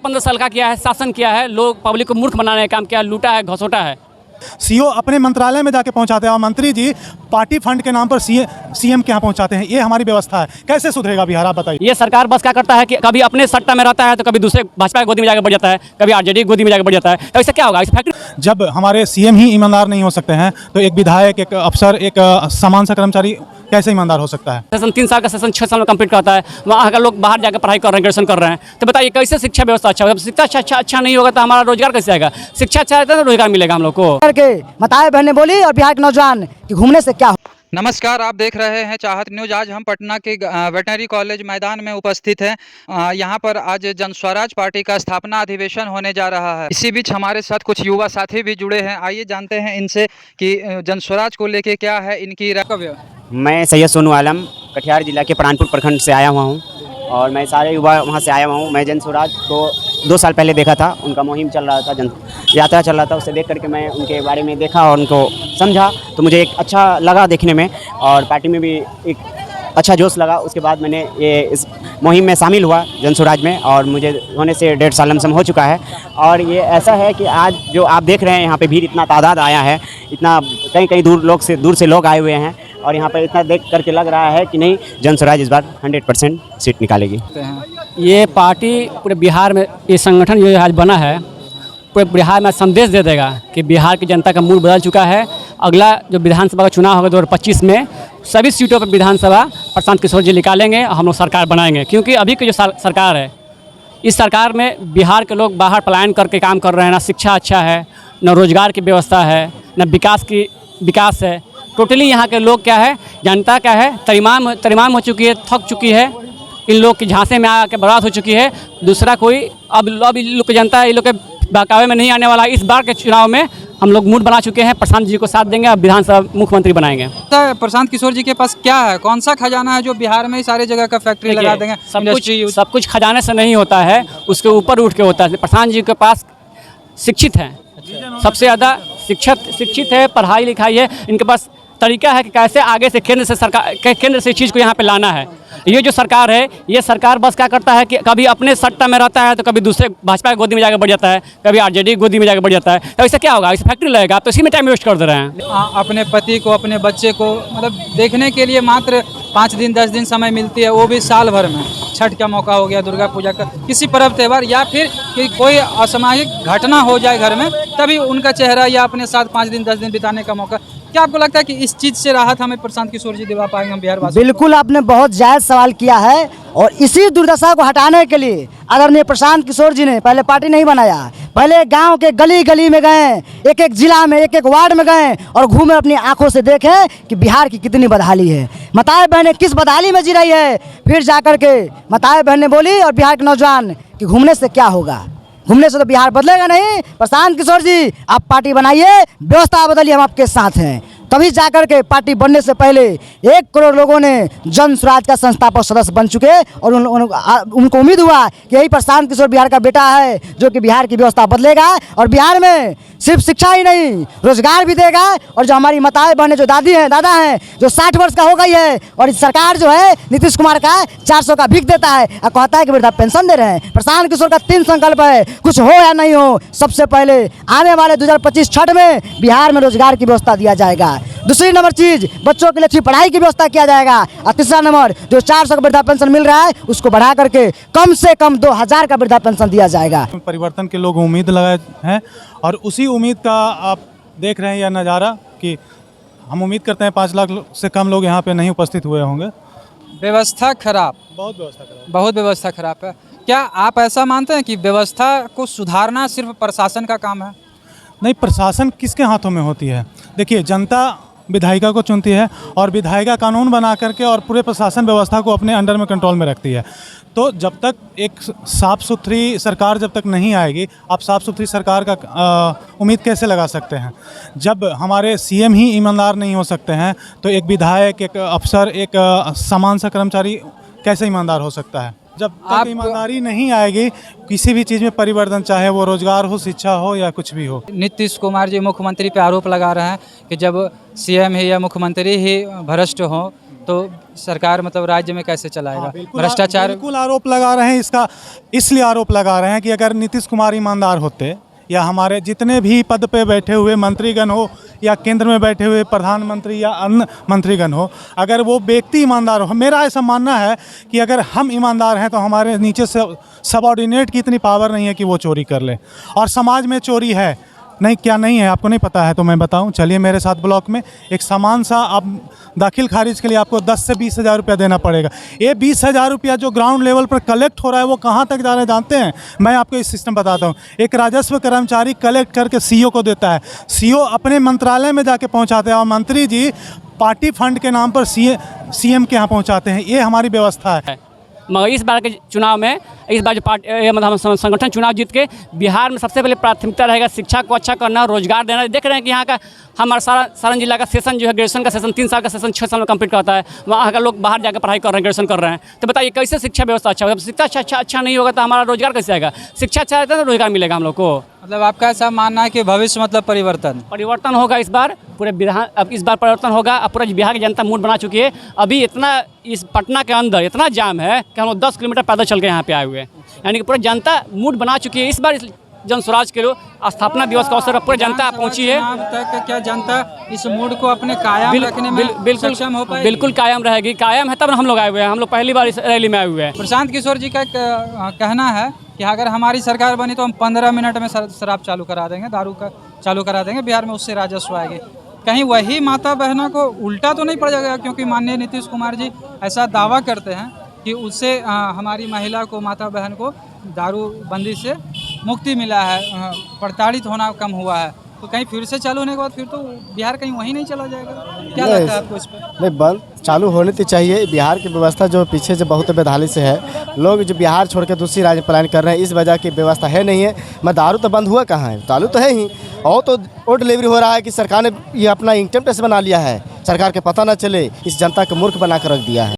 15 साल का किया है, शासन किया है, लोग पब्लिक को मूर्ख बनाने का काम किया, लूटा है, घसोटा है। सीओ अपने मंत्रालय में जाके पहुंचाते हैं और मंत्री जी पार्टी फंड के नाम पर सीएम के यहाँ पहुंचाते हैं। ये हमारी व्यवस्था है, कैसे सुधरेगा बिहार, आप बताइए। ये सरकार बस क्या करता है कि कभी अपने सट्टा में रहता है तो कभी दूसरे भाजपा की गोदी में जाकर बढ़ जाता है, कभी आरजेडी की गोदी में जाकर बढ़ जाता है। तो इससे क्या होगा? इस फैक्ट्री जब हमारे सीएम ही ईमानदार नहीं हो सकते हैं तो एक विधायक, एक अफसर, एक सामान्य सा कर्मचारी कैसे ईमानदार हो सकता है? सेशन 3 साल का सेशन 6 साल में कंप्लीट करता है, वहाँ का लोग बाहर जाकर पढ़ाई कर रहे हैं, ग्रेजुएशन कर रहे हैं। तो बताइए कैसे शिक्षा व्यवस्था अच्छा होगा? शिक्षा अच्छा नहीं होगा तो हमारा रोजगार कैसे आएगा? शिक्षा अच्छा रहता है तो रोजगार मिलेगा हम लोग को। करके बताए बहने बोली और बिहार के नौजवान कि घूमने से क्या। नमस्कार, आप देख रहे हैं चाहत न्यूज। आज हम पटना के वेटनरी कॉलेज मैदान में उपस्थित हैं। यहाँ पर आज जन स्वराज पार्टी का स्थापना अधिवेशन होने जा रहा है। इसी बीच हमारे साथ कुछ युवा साथी भी जुड़े हैं। आइए जानते हैं इनसे कि जन स्वराज को लेके क्या है इनकी रवैया। मैं सैयद सोनू आलम कटिहार जिला के प्राणपुर प्रखंड से आया हुआ हूँ और मैं सारे युवा वहाँ से आया हुआ हूँ। मैं जन स्वराज को 2 साल पहले देखा था, उनका मुहिम चल रहा था, जन यात्रा चल रहा था। उसे देख करके मैं उनके बारे में देखा और उनको समझा तो मुझे एक अच्छा लगा देखने में और पार्टी में भी एक अच्छा जोश लगा। उसके बाद मैंने ये इस मुहिम में शामिल हुआ जन स्वराज में और मुझे होने से 1.5 साल लमसम हो चुका है। और ये ऐसा है कि आज जो आप देख रहे हैं यहाँ पे भीड़, इतना तादाद आया है, इतना कई दूर से लोग आए हुए हैं और यहाँ पर इतना देख करके लग रहा है कि नहीं, जन स्वराज इस बार 100% सीट निकालेगी। ये पार्टी पूरे बिहार में, ये संगठन जो आज बना है पूरे बिहार में संदेश दे देगा कि बिहार की जनता का मूड बदल चुका है। अगला जो विधानसभा का चुनाव होगा 2025 में सभी सीटों पर विधानसभा प्रशांत किशोर जी निकालेंगे और हम लोग सरकार बनाएंगे। क्योंकि अभी की जो सरकार है, इस सरकार में बिहार के लोग बाहर पलायन करके काम कर रहे हैं। ना शिक्षा अच्छा है, न रोजगार की व्यवस्था है, न विकास है। टोटली यहाँ के लोग क्या है, जनता क्या है, तरीमाम हो चुकी है, थक चुकी है, इन लोग की झांसे में आके बर्बाद हो चुकी है। दूसरा कोई अब लोग की जनता है, इन लोग के बहकावे में नहीं आने वाला। इस बार के चुनाव में हम लोग मूड बना चुके हैं, प्रशांत जी को साथ देंगे और विधानसभा मुख्यमंत्री बनाएंगे। प्रशांत किशोर जी के पास क्या है, कौन सा खजाना है जो बिहार में सारी जगह का फैक्ट्री लगा देंगे? सब कुछ खजाने से नहीं होता है, उसके ऊपर उठ के होता है। प्रशांत जी के पास शिक्षित हैं, सबसे ज़्यादा शिक्षित है, पढ़ाई लिखाई है। इनके पास तरीका है कि कैसे आगे से केंद्र से चीज़ को यहाँ पे लाना है। ये जो सरकार है, ये सरकार बस क्या करता है कि कभी अपने सट्टा में रहता है तो कभी दूसरे भाजपा की गोदी में जाकर बढ़ जाता है, कभी आरजेडी की गोदी में जाकर बढ़ जाता है। तो इससे क्या होगा? इस फैक्ट्री लगेगा तो इसी में टाइम वेस्ट कर दे रहे हैं। अपने पति को, अपने बच्चे को मतलब देखने के लिए मात्र 5 दिन 10 दिन समय मिलती है, वो भी साल भर में। छठ का मौका हो गया, दुर्गा पूजा का, किसी पर्व त्यौहार या फिर कि कोई असामाजिक घटना हो जाए घर में, तभी उनका चेहरा या अपने साथ 5 दिन 10 दिन बिताने का मौका। क्या आपको लगता है कि इस चीज़ से राहत हमें प्रशांत किशोर जी दिला पाएंगे हम बिहार वासी? बिल्कुल, आपने बहुत जायज़ सवाल किया है और इसी दुर्दशा को हटाने के लिए आदरणीय प्रशांत किशोर जी ने पहले पार्टी नहीं बनाया, पहले गांव के गली गली में गए, एक एक जिला में, एक एक वार्ड में गए और घूमे, अपनी आंखों से देखे कि बिहार की कितनी बदहाली है, माताएं बहनें किस बदहाली में जी रही है। फिर जाकर के माताएं बहनें बोली और बिहार के नौजवान कि घूमने से क्या होगा, घूमने से तो बिहार बदलेगा नहीं। प्रशांत किशोर जी, आप पार्टी बनाइए, व्यवस्था बदलिए, हम आपके साथ हैं। तभी जाकर के पार्टी बनने से पहले 1 करोड़ लोगों ने जन स्वराज का संस्थापक सदस्य बन चुके और उनको उम्मीद हुआ कि यही प्रशांत किशोर बिहार का बेटा है जो कि बिहार की व्यवस्था बदलेगा और बिहार में सिर्फ शिक्षा ही नहीं, रोजगार भी देगा। और जो हमारी माताएं बहनें, जो दादी हैं, दादा हैं, जो 60 वर्ष का हो गई है और इस सरकार जो है नीतीश कुमार का 400 का भीख देता है और कहता है कि वृद्धा पेंशन दे रहे हैं। प्रशांत किशोर का 3 संकल्प है, कुछ हो या नहीं हो, सबसे पहले आने वाले 2025 छठ में बिहार में रोजगार की व्यवस्था दिया जाएगा। दूसरी नंबर चीज, बच्चों के लिए अच्छी पढ़ाई की व्यवस्था किया जाएगा। और तीसरा नंबर, जो 400 का वृद्धा पेंशन मिल रहा है उसको बढ़ा करके कम से कम 2000 का वृद्धा पेंशन दिया जाएगा। परिवर्तन के लोग उम्मीद लगाए हैं और उसी उम्मीद का आप देख रहे हैं यह नज़ारा कि हम उम्मीद करते हैं 5 लाख से कम लोग यहाँ पे नहीं उपस्थित हुए होंगे। व्यवस्था खराब, बहुत व्यवस्था खराब है। क्या आप ऐसा मानते हैं कि व्यवस्था को सुधारना सिर्फ प्रशासन का काम है? नहीं, प्रशासन किसके हाथों में होती है? देखिए, जनता विधायिका को चुनती है और विधायिका कानून बना करके और पूरे प्रशासन व्यवस्था को अपने अंडर में कंट्रोल में रखती है। तो जब तक एक साफ़ सुथरी सरकार जब तक नहीं आएगी, आप साफ़ सुथरी सरकार का उम्मीद कैसे लगा सकते हैं? जब हमारे सीएम ही ईमानदार नहीं हो सकते हैं तो एक विधायक, एक अफसर, एक सामान्य सा कर्मचारी कैसे ईमानदार हो सकता है? जब तक ईमानदारी नहीं आएगी, किसी भी चीज़ में परिवर्तन, चाहे वो रोजगार हो, शिक्षा हो या कुछ भी हो। नीतीश कुमार जी मुख्यमंत्री पे आरोप लगा रहे हैं कि जब सीएम ही या मुख्यमंत्री ही भ्रष्ट हो तो सरकार मतलब राज्य में कैसे चलाएगा? बिल्कुल भ्रष्टाचार बिल्कुल आरोप लगा रहे हैं। इसका इसलिए आरोप लगा रहे हैं कि अगर नीतीश कुमार ईमानदार होते या हमारे जितने भी पद पे बैठे हुए मंत्रीगण हो या केंद्र में बैठे हुए प्रधानमंत्री या अन्य मंत्रीगण हो, अगर वो व्यक्ति ईमानदार हो, मेरा ऐसा मानना है कि अगर हम ईमानदार हैं तो हमारे नीचे से सबऑर्डिनेट की इतनी पावर नहीं है कि वो चोरी कर ले। और समाज में चोरी है नहीं, क्या नहीं है आपको नहीं पता है तो मैं बताऊं, चलिए मेरे साथ ब्लॉक में एक सामान सा आप दाखिल खारिज के लिए आपको 10 से 20 हज़ार रुपया देना पड़ेगा। ये 20 हज़ार रुपया जो ग्राउंड लेवल पर कलेक्ट हो रहा है वो कहाँ तक जा रहा है जानते हैं? मैं आपको इस सिस्टम बताता हूँ। एक राजस्व कर्मचारी कलेक्ट करके सीईओ को देता है, सीईओ अपने मंत्रालय में जाके पहुँचाते हैं और मंत्री जी पार्टी फंड के नाम पर सीएम के यहाँ पहुँचाते हैं। ये हमारी व्यवस्था है। मगर इस बार के चुनाव में, इस बार जो पार्टी मतलब हम संगठन चुनाव जीत के बिहार में सबसे पहले प्राथमिकता रहेगा शिक्षा को अच्छा करना, रोजगार देना। देख रहे हैं कि यहाँ का हमारा सारण जिला का सेशन जो है, ग्रेजुएशन का सेशन 3 साल का सेशन 6 साल में कंप्लीट करता है। वहाँ का लोग बाहर जाकर पढ़ाई कर रहे हैं, ग्रेजुएशन कर रहे हैं। तो बताइए कैसे शिक्षा व्यवस्था अच्छा होगा? शिक्षा अच्छा नहीं होगा तो हमारा रोजगार कैसे आएगा? शिक्षा अच्छा रहता है तो रोजगार मिलेगा हम लोग को। मतलब आपका ऐसा मानना है कि भविष्य मतलब परिवर्तन होगा इस बार पूरे बिहार। अब इस बार परिवर्तन होगा। अब पूरा बिहार की जनता मूड बना चुकी है। अभी इतना इस पटना के अंदर इतना जाम है कि हम लोग 10 किलोमीटर पैदल चल के यहाँ पे आए हुए हैं। यानी कि पूरा जनता मूड बना चुकी है। इस बार जन स्वराज के लिए स्थापना दिवस का अवसर पर पूरी जनता पहुंची है। अब तक क्या जनता इस मूड को अपने कायम रखने में सक्षम हो पाएगी? बिल्कुल कायम रहेगी। कायम है तब हम लोग आए हुए हैं। हम लोग पहली बार इस रैली में आए हुए हैं। प्रशांत किशोर जी का कहना है कि अगर हमारी सरकार बनी तो हम 15 मिनट में शराब चालू करा देंगे, दारू का चालू करा देंगे बिहार में, उससे राजस्व आएगी। कहीं वही माता बहनों को उल्टा तो नहीं पड़ जाएगा? क्योंकि माननीय नीतीश कुमार जी ऐसा दावा करते हैं कि उससे हमारी महिला को, माता बहन को दारूबंदी से मुक्ति मिला है, प्रताड़ित होना कम हुआ है। तो कहीं फिर से चालू होने के बाद फिर तो बिहार कहीं वहीं नहीं चला जाएगा? क्या लगता है आपको इस पर? नहीं, बंद चालू होनी तो चाहिए। बिहार की व्यवस्था जो पीछे से बहुत बेदहाली से है, लोग जो बिहार छोड़ के दूसरी राज्य प्लान कर रहे हैं, इस वजह की व्यवस्था है नहीं है। मैं दारू तो बंद हुआ कहाँ है? चालू तो है ही। और तो और डिलीवरी हो रहा है कि सरकार ने ये अपना इनकम टैक्स बना लिया है, सरकार के पता ना चले, इस जनता को मूर्ख बना कर रख दिया है।